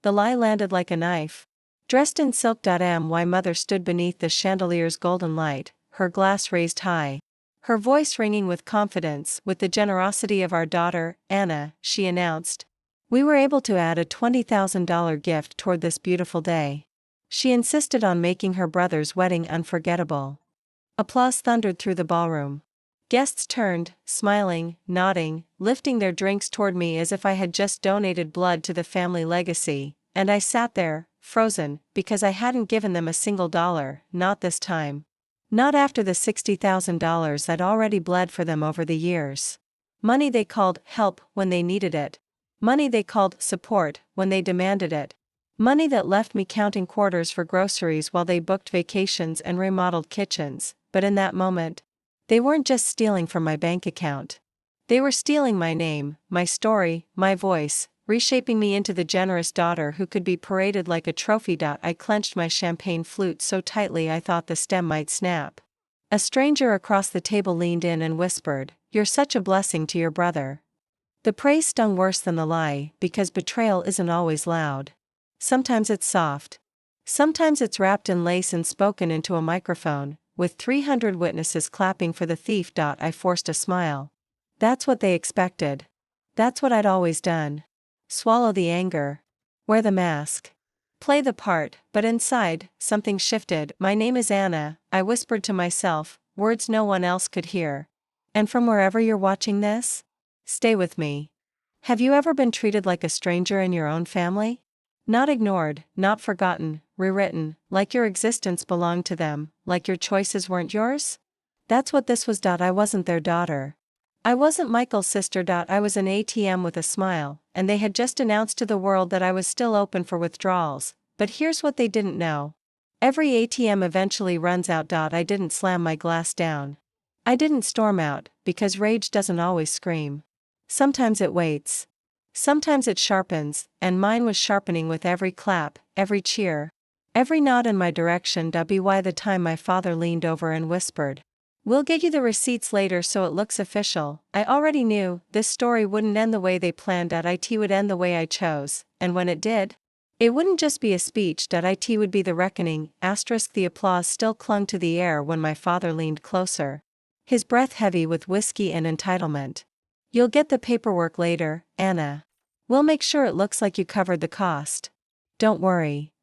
The lie landed like a knife. Dressed in silk. My mother stood beneath the chandelier's golden light, her glass raised high. Her voice ringing with confidence. With the generosity of our daughter, Anna, she announced, we were able to add a $20,000 gift toward this beautiful day. She insisted on making her brother's wedding unforgettable. Applause thundered through the ballroom. Guests turned, smiling, nodding, lifting their drinks toward me as if I had just donated blood to the family legacy, and I sat there, frozen, because I hadn't given them a single dollar, not this time. Not after the $60,000 I'd already bled for them over the years. Money they called help when they needed it. Money they called support when they demanded it. Money that left me counting quarters for groceries while they booked vacations and remodeled kitchens, but in that moment, they weren't just stealing from my bank account. They were stealing my name, my story, my voice, reshaping me into the generous daughter who could be paraded like a trophy. I clenched my champagne flute so tightly I thought the stem might snap. A stranger across the table leaned in and whispered, "You're such a blessing to your brother." The praise stung worse than the lie, because betrayal isn't always loud. Sometimes it's soft. Sometimes it's wrapped in lace and spoken into a microphone, with 300 witnesses clapping for the thief. I forced a smile. That's what they expected. That's what I'd always done. Swallow the anger. Wear the mask. Play the part, but inside, something shifted. My name is Anna, I whispered to myself, words no one else could hear. And from wherever you're watching this, stay with me. Have you ever been treated like a stranger in your own family? Not ignored, not forgotten, rewritten, like your existence belonged to them, like your choices weren't yours? That's what this was. I wasn't their daughter. I wasn't Michael's sister. I was an ATM with a smile, and they had just announced to the world that I was still open for withdrawals. But here's what they didn't know. Every ATM eventually runs out. I didn't slam my glass down. I didn't storm out, because rage doesn't always scream. Sometimes it waits. Sometimes it sharpens, and mine was sharpening with every clap, every cheer, every nod in my direction. By the time my father leaned over and whispered, "We'll get you the receipts later so it looks official," I already knew this story wouldn't end the way they planned. It would end the way I chose, and when it did, it wouldn't just be a speech. It would be the reckoning. The applause still clung to the air when my father leaned closer, his breath heavy with whiskey and entitlement. "You'll get the paperwork later, Anna. We'll make sure it looks like you covered the cost. Don't worry.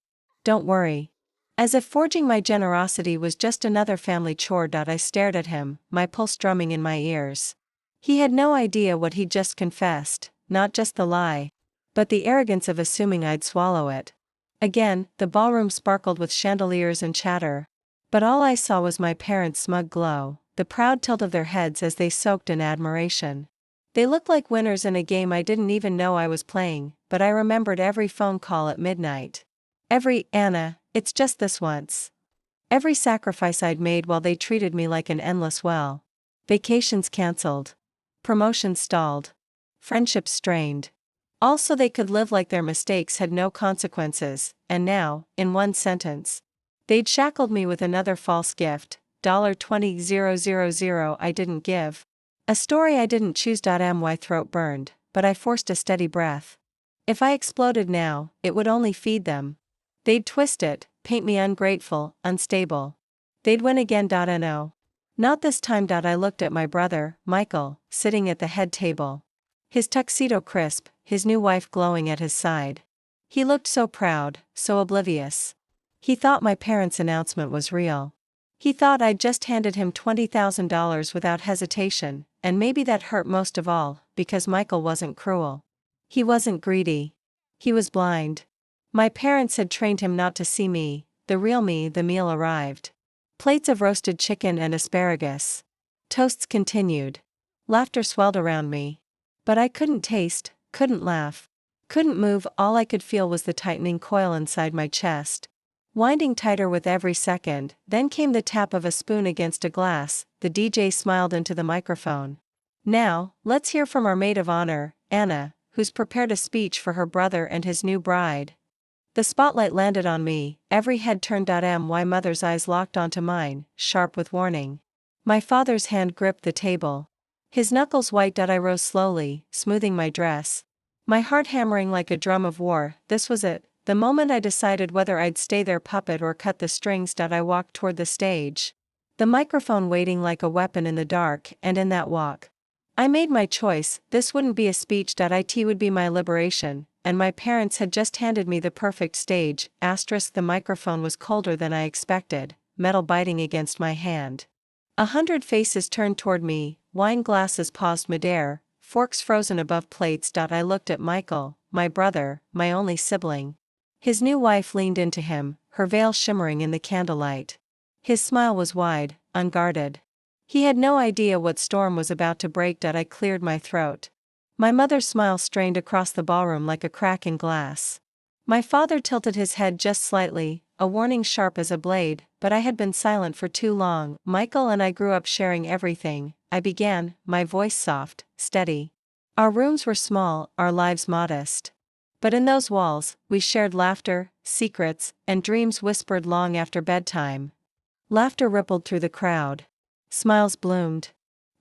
Don't worry." As if forging my generosity was just another family chore. I stared at him, my pulse drumming in my ears. He had no idea what he'd just confessed, not just the lie, but the arrogance of assuming I'd swallow it. Again, the ballroom sparkled with chandeliers and chatter. But all I saw was my parents' smug glow, the proud tilt of their heads as they soaked in admiration. They looked like winners in a game I didn't even know I was playing, but I remembered every phone call at midnight. Every, "Anna, it's just this once." Every sacrifice I'd made while they treated me like an endless well. Vacations cancelled. Promotions stalled. Friendships strained. All so they could live like their mistakes had no consequences, and now, in one sentence, they'd shackled me with another false gift, $20,000 I didn't give. A story I didn't choose. My throat burned, but I forced a steady breath. If I exploded now, it would only feed them. They'd twist it, paint me ungrateful, unstable. They'd win again. No. Not this time. I looked at my brother, Michael, sitting at the head table. His tuxedo crisp, his new wife glowing at his side. He looked so proud, so oblivious. He thought my parents' announcement was real. He thought I'd just handed him $20,000 without hesitation, and maybe that hurt most of all, because Michael wasn't cruel. He wasn't greedy. He was blind. My parents had trained him not to see me, the real me. The meal arrived. Plates of roasted chicken and asparagus. Toasts continued. Laughter swelled around me. But I couldn't taste, couldn't laugh, couldn't move. All I could feel was the tightening coil inside my chest, winding tighter with every second. Then came the tap of a spoon against a glass. The DJ smiled into the microphone. "Now, let's hear from our maid of honor, Anna, who's prepared a speech for her brother and his new bride." The spotlight landed on me, every head turned. My mother's eyes locked onto mine, sharp with warning. My father's hand gripped the table. His knuckles white. I rose slowly, smoothing my dress. My heart hammering like a drum of war. This was it, the moment I decided whether I'd stay their puppet or cut the strings. I walked toward the stage, the microphone waiting like a weapon in the dark, and in that walk, I made my choice. This wouldn't be a speech. It would be my liberation, and my parents had just handed me the perfect stage. The microphone was colder than I expected, metal biting against my hand. 100 faces turned toward me, wine glasses paused midair, forks frozen above plates. I looked at Michael, my brother, my only sibling. His new wife leaned into him, her veil shimmering in the candlelight. His smile was wide, unguarded. He had no idea what storm was about to break. I cleared my throat. My mother's smile strained across the ballroom like a crack in glass. My father tilted his head just slightly, a warning sharp as a blade, but I had been silent for too long. Michael and I grew up sharing everything, I began, my voice soft, steady. Our rooms were small, our lives modest. But in those walls, we shared laughter, secrets, and dreams whispered long after bedtime. Laughter rippled through the crowd. Smiles bloomed.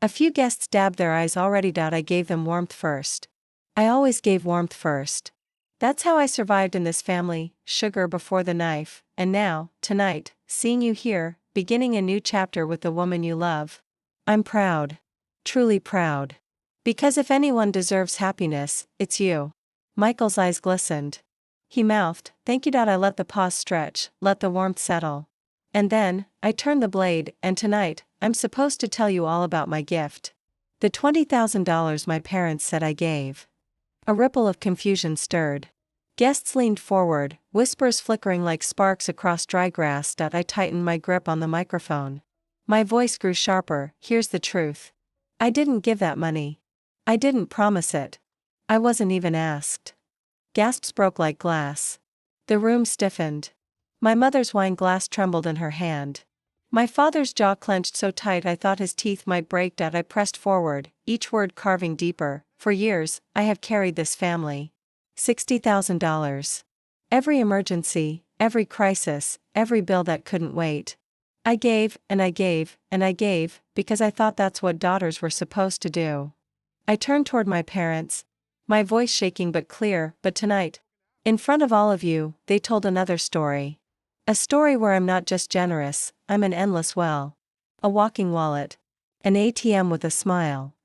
A few guests dabbed their eyes already. I gave them warmth first. I always gave warmth first. That's how I survived in this family, sugar before the knife, and now, tonight, seeing you here, beginning a new chapter with the woman you love. I'm proud. Truly proud. Because if anyone deserves happiness, it's you. Michael's eyes glistened. He mouthed, "Thank you." I let the pause stretch, let the warmth settle. And then, I turned the blade, and tonight, I'm supposed to tell you all about my gift. The $20,000 my parents said I gave. A ripple of confusion stirred. Guests leaned forward, whispers flickering like sparks across dry grass. I tightened my grip on the microphone. My voice grew sharper. Here's the truth. I didn't give that money. I didn't promise it. I wasn't even asked. Gasps broke like glass. The room stiffened. My mother's wine glass trembled in her hand. My father's jaw clenched so tight I thought his teeth might break. I pressed forward, each word carving deeper. For years, I have carried this family. $60,000. Every emergency, every crisis, every bill that couldn't wait. I gave, and I gave, and I gave, because I thought that's what daughters were supposed to do. I turned toward my parents, my voice shaking but clear. But tonight, in front of all of you, they told another story. A story where I'm not just generous, I'm an endless well. A walking wallet. An ATM with a smile.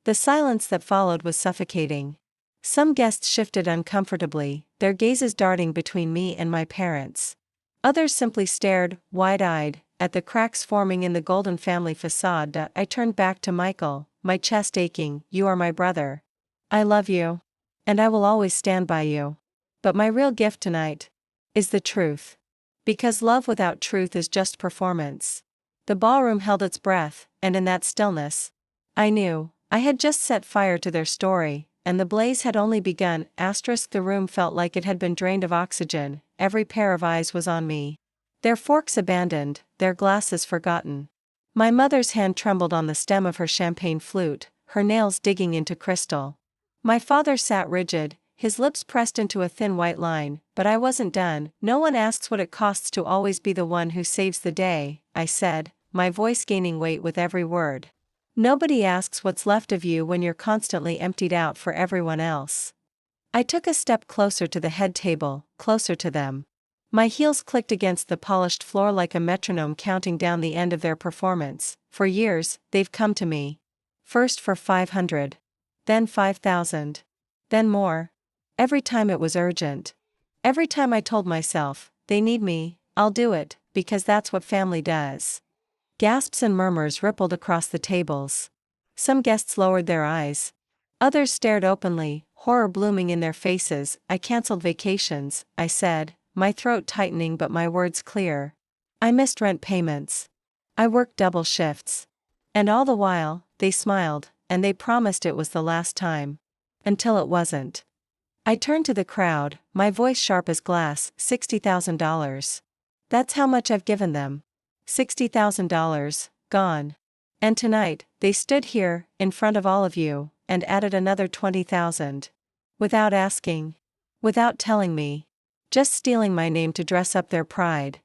The silence that followed was suffocating. Some guests shifted uncomfortably, their gazes darting between me and my parents. Others simply stared, wide-eyed, at the cracks forming in the golden family facade. I turned back to Michael, my chest aching. You are my brother. I love you. And I will always stand by you. But my real gift tonight is the truth. Because love without truth is just performance. The ballroom held its breath, and in that stillness, I knew, I had just set fire to their story, and the blaze had only begun. The room felt like it had been drained of oxygen, every pair of eyes was on me. Their forks abandoned, their glasses forgotten. My mother's hand trembled on the stem of her champagne flute, her nails digging into crystal. My father sat rigid, his lips pressed into a thin white line. But I wasn't done. No one asks what it costs to always be the one who saves the day, I said, my voice gaining weight with every word. Nobody asks what's left of you when you're constantly emptied out for everyone else. I took a step closer to the head table, closer to them. My heels clicked against the polished floor like a metronome counting down the end of their performance. For years, they've come to me. First for 500. Then 5,000. Then more. Every time it was urgent. Every time I told myself, they need me, I'll do it, because that's what family does. Gasps and murmurs rippled across the tables. Some guests lowered their eyes. Others stared openly, horror blooming in their faces. I canceled vacations, I said, my throat tightening but my words clear. I missed rent payments. I worked double shifts. And all the while, they smiled, and they promised it was the last time. Until it wasn't. I turned to the crowd, my voice sharp as glass. $60,000. That's how much I've given them. $60,000, gone. And tonight, they stood here, in front of all of you, and added another 20,000. Without asking. Without telling me. Just stealing my name to dress up their pride.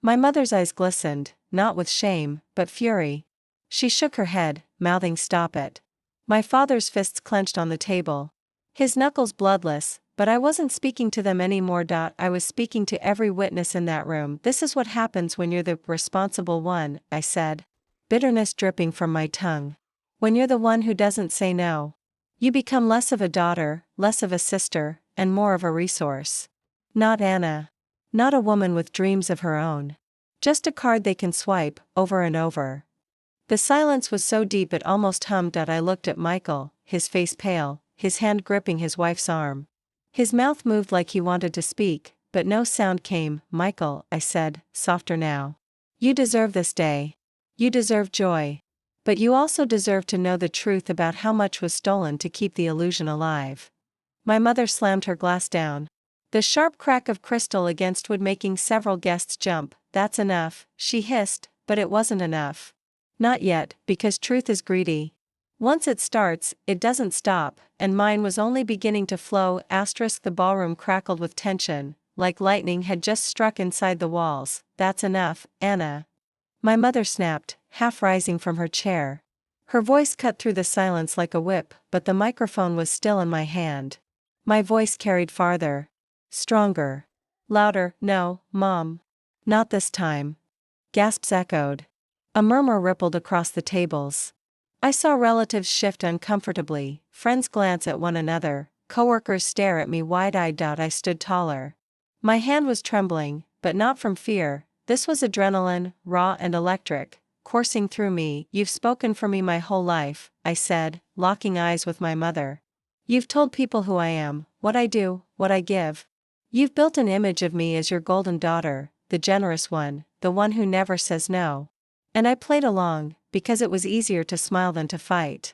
My mother's eyes glistened, not with shame, but fury. She shook her head, mouthing stop it. My father's fists clenched on the table. His knuckles bloodless, but I wasn't speaking to them anymore. I was speaking to every witness in that room. This is what happens when you're the responsible one, I said. Bitterness dripping from my tongue. When you're the one who doesn't say no, you become less of a daughter, less of a sister, and more of a resource. Not Anna. Not a woman with dreams of her own. Just a card they can swipe, over and over. The silence was so deep it almost hummed. I looked at Michael, his face pale, his hand gripping his wife's arm. His mouth moved like he wanted to speak, but no sound came. Michael, I said, softer now. You deserve this day. You deserve joy. But you also deserve to know the truth about how much was stolen to keep the illusion alive. My mother slammed her glass down. The sharp crack of crystal against wood making several guests jump. That's enough, she hissed, but it wasn't enough. Not yet, because truth is greedy. Once it starts, it doesn't stop, and mine was only beginning to flow. The ballroom crackled with tension, like lightning had just struck inside the walls. That's enough, Anna. My mother snapped, half rising from her chair. Her voice cut through the silence like a whip, but the microphone was still in my hand. My voice carried farther. Stronger. Louder. No, Mom. Not this time. Gasps echoed. A murmur rippled across the tables. I saw relatives shift uncomfortably, friends glance at one another, coworkers stare at me wide-eyed. I stood taller. My hand was trembling, but not from fear. This was adrenaline, raw and electric, coursing through me. You've spoken for me my whole life, I said, locking eyes with my mother. You've told people who I am, what I do, what I give. You've built an image of me as your golden daughter, the generous one, the one who never says no. And I played along, because it was easier to smile than to fight.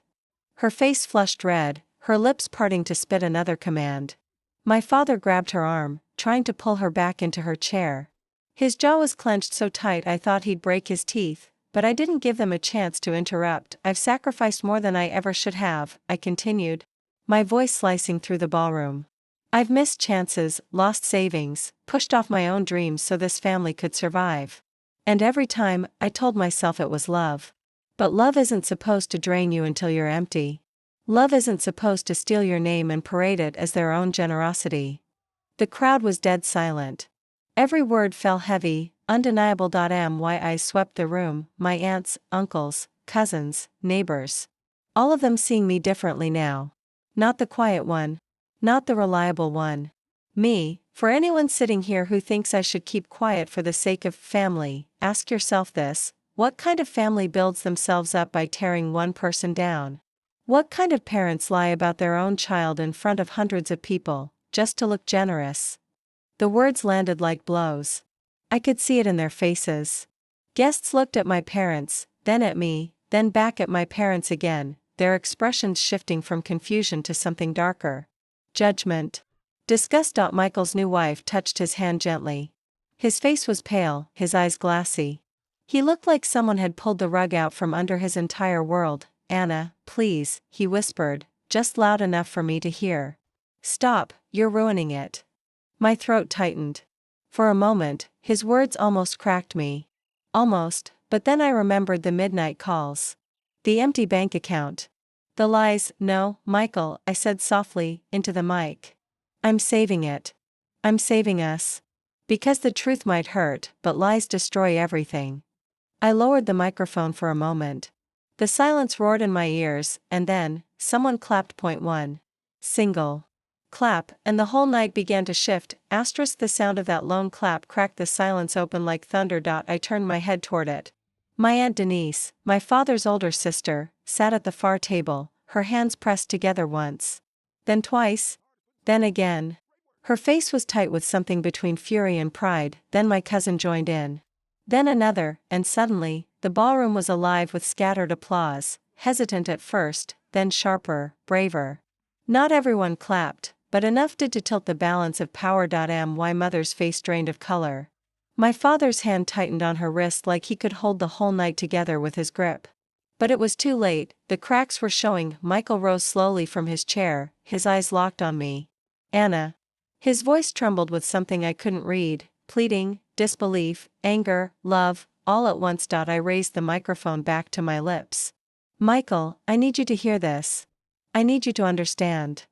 Her face flushed red, her lips parting to spit another command. My father grabbed her arm, trying to pull her back into her chair. His jaw was clenched so tight I thought he'd break his teeth, but I didn't give them a chance to interrupt. I've sacrificed more than I ever should have, I continued, my voice slicing through the ballroom. I've missed chances, lost savings, pushed off my own dreams so this family could survive. And every time, I told myself it was love. But love isn't supposed to drain you until you're empty. Love isn't supposed to steal your name and parade it as their own generosity. The crowd was dead silent. Every word fell heavy, undeniable. My eyes swept the room, my aunts, uncles, cousins, neighbors. All of them seeing me differently now. Not the quiet one. Not the reliable one. Me. For anyone sitting here who thinks I should keep quiet for the sake of family, ask yourself this: what kind of family builds themselves up by tearing one person down? What kind of parents lie about their own child in front of hundreds of people, just to look generous? The words landed like blows. I could see it in their faces. Guests looked at my parents, then at me, then back at my parents again, their expressions shifting from confusion to something darker. Judgment. Disgust. Michael's new wife touched his hand gently. His face was pale, his eyes glassy. He looked like someone had pulled the rug out from under his entire world. Anna, please, he whispered, just loud enough for me to hear. Stop, you're ruining it. My throat tightened. For a moment, his words almost cracked me. Almost, but then I remembered the midnight calls. The empty bank account. The lies. No, Michael, I said softly, into the mic. I'm saving it. I'm saving us. Because the truth might hurt, but lies destroy everything. I lowered the microphone for a moment. The silence roared in my ears, and then, someone clapped. Point one. Single. Clap, and the whole night began to shift. The sound of that lone clap cracked the silence open like thunder. I turned my head toward it. My Aunt Denise, my father's older sister, sat at the far table, her hands pressed together once. Then twice. Then again. Her face was tight with something between fury and pride. Then my cousin joined in. Then another, and suddenly, the ballroom was alive with scattered applause, hesitant at first, then sharper, braver. Not everyone clapped, but enough did to tilt the balance of power. My mother's face drained of color. My father's hand tightened on her wrist like he could hold the whole night together with his grip. But it was too late, the cracks were showing. Michael rose slowly from his chair, his eyes locked on me. Anna. His voice trembled with something I couldn't read, pleading, disbelief, anger, love, all at once. I raised the microphone back to my lips. Michael, I need you to hear this. I need you to understand.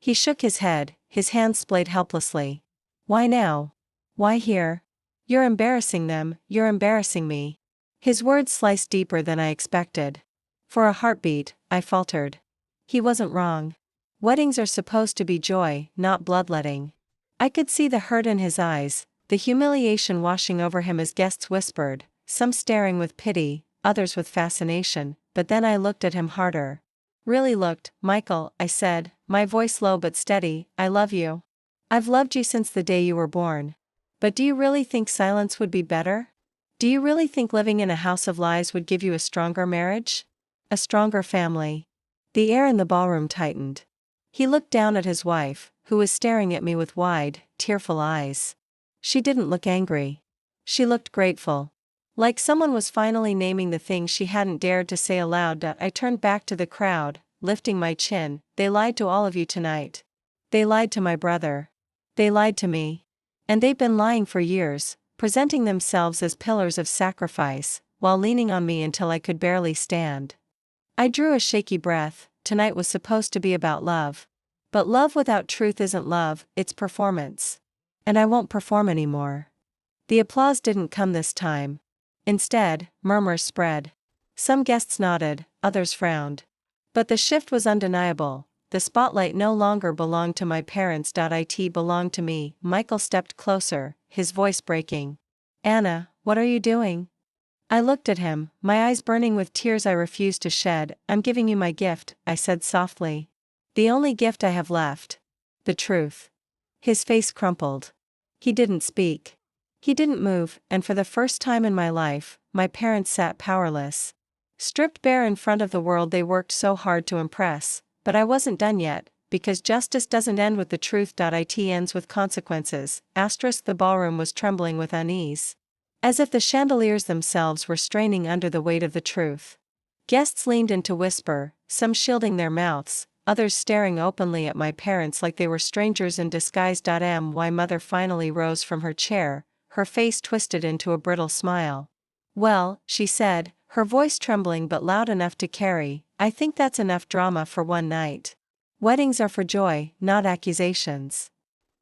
He shook his head, his hands splayed helplessly. Why now? Why here? You're embarrassing them, you're embarrassing me. His words sliced deeper than I expected. For a heartbeat, I faltered. He wasn't wrong. Weddings are supposed to be joy, not bloodletting. I could see the hurt in his eyes, the humiliation washing over him as guests whispered, some staring with pity, others with fascination, but then I looked at him harder. Really looked, Michael, I said, my voice low but steady, I love you. I've loved you since the day you were born. But do you really think silence would be better? Do you really think living in a house of lies would give you a stronger marriage? A stronger family? The air in the ballroom tightened. He looked down at his wife, who was staring at me with wide, tearful eyes. She didn't look angry. She looked grateful. Like someone was finally naming the things she hadn't dared to say aloud. I turned back to the crowd, lifting my chin. They lied to all of you tonight. They lied to my brother. They lied to me. And they've been lying for years, presenting themselves as pillars of sacrifice, while leaning on me until I could barely stand. I drew a shaky breath. Tonight was supposed to be about love. But love without truth isn't love, it's performance. And I won't perform anymore. The applause didn't come this time. Instead, murmurs spread. Some guests nodded, others frowned. But the shift was undeniable. The spotlight no longer belonged to my parents. It belonged to me. Michael stepped closer, his voice breaking. Anna, what are you doing? I looked at him, my eyes burning with tears I refused to shed. I'm giving you my gift, I said softly. The only gift I have left. The truth. His face crumpled. He didn't speak. He didn't move, and for the first time in my life, my parents sat powerless. Stripped bare in front of the world they worked so hard to impress. But I wasn't done yet, because justice doesn't end with the truth. It ends with consequences. The ballroom was trembling with unease. As if the chandeliers themselves were straining under the weight of the truth. Guests leaned in to whisper, some shielding their mouths, others staring openly at my parents like they were strangers in disguise. My mother finally rose from her chair, her face twisted into a brittle smile. Well, she said, her voice trembling but loud enough to carry, I think that's enough drama for one night. Weddings are for joy, not accusations.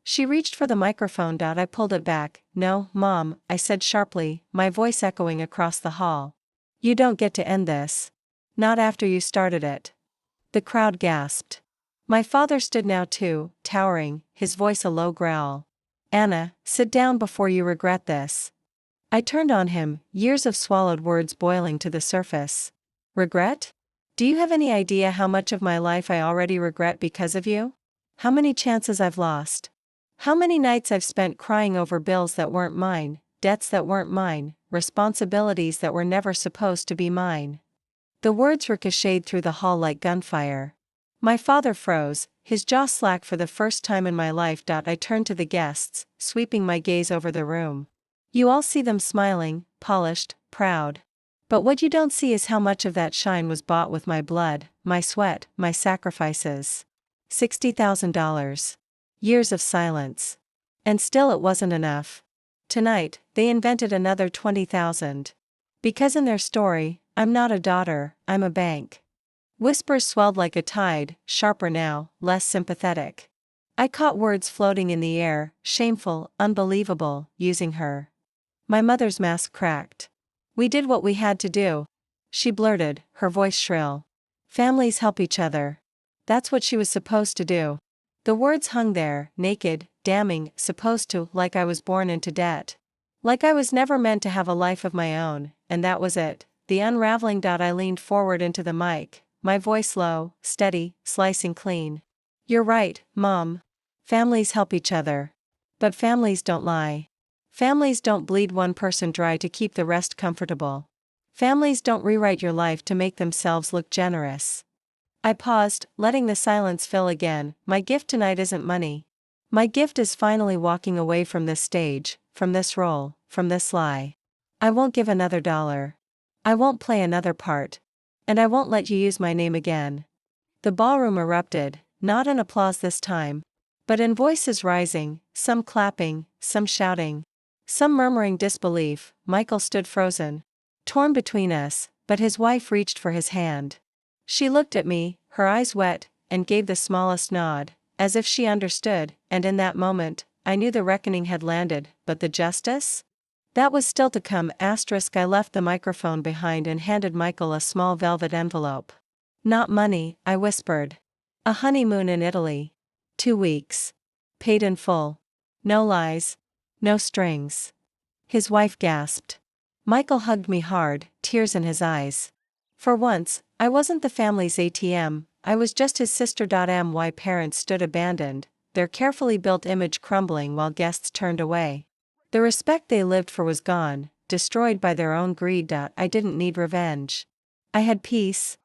She reached for the microphone. I pulled it back. No, Mom, I said sharply, my voice echoing across the hall. You don't get to end this. Not after you started it. The crowd gasped. My father stood now too, towering, his voice a low growl. Anna, sit down before you regret this. I turned on him, years of swallowed words boiling to the surface. Regret? Do you have any idea how much of my life I already regret because of you? How many chances I've lost? How many nights I've spent crying over bills that weren't mine, debts that weren't mine, responsibilities that were never supposed to be mine. The words ricocheted through the hall like gunfire. My father froze, his jaw slack for the first time in my life. I turned to the guests, sweeping my gaze over the room. You all see them smiling, polished, proud. But what you don't see is how much of that shine was bought with my blood, my sweat, my sacrifices. $60,000. Years of silence. And still it wasn't enough. Tonight, they invented another 20,000. Because in their story, I'm not a daughter, I'm a bank. Whispers swelled like a tide, sharper now, less sympathetic. I caught words floating in the air, shameful, unbelievable, using her. My mother's mask cracked. We did what we had to do. She blurted, her voice shrill. Families help each other. That's what she was supposed to do. The words hung there, naked, damning, supposed to, like I was born into debt. Like I was never meant to have a life of my own, and that was it. The unraveling. I leaned forward into the mic, my voice low, steady, slicing clean. You're right, Mom. Families help each other. But families don't lie. Families don't bleed one person dry to keep the rest comfortable. Families don't rewrite your life to make themselves look generous. I paused, letting the silence fill again. My gift tonight isn't money. My gift is finally walking away from this stage, from this role, from this lie. I won't give another dollar. I won't play another part. And I won't let you use my name again. The ballroom erupted, not in applause this time, but in voices rising, some clapping, some shouting, some murmuring disbelief. Michael stood frozen, torn between us, but his wife reached for his hand. She looked at me, her eyes wet, and gave the smallest nod, as if she understood, and in that moment, I knew the reckoning had landed, but the justice? That was still to come. I left the microphone behind and handed Michael a small velvet envelope. Not money, I whispered. A honeymoon in Italy. 2 weeks. Paid in full. No lies. No strings. His wife gasped. Michael hugged me hard, tears in his eyes. For once, I wasn't the family's ATM, I was just his sister. My parents stood abandoned, their carefully built image crumbling while guests turned away. The respect they lived for was gone, destroyed by their own greed. I didn't need revenge. I had peace,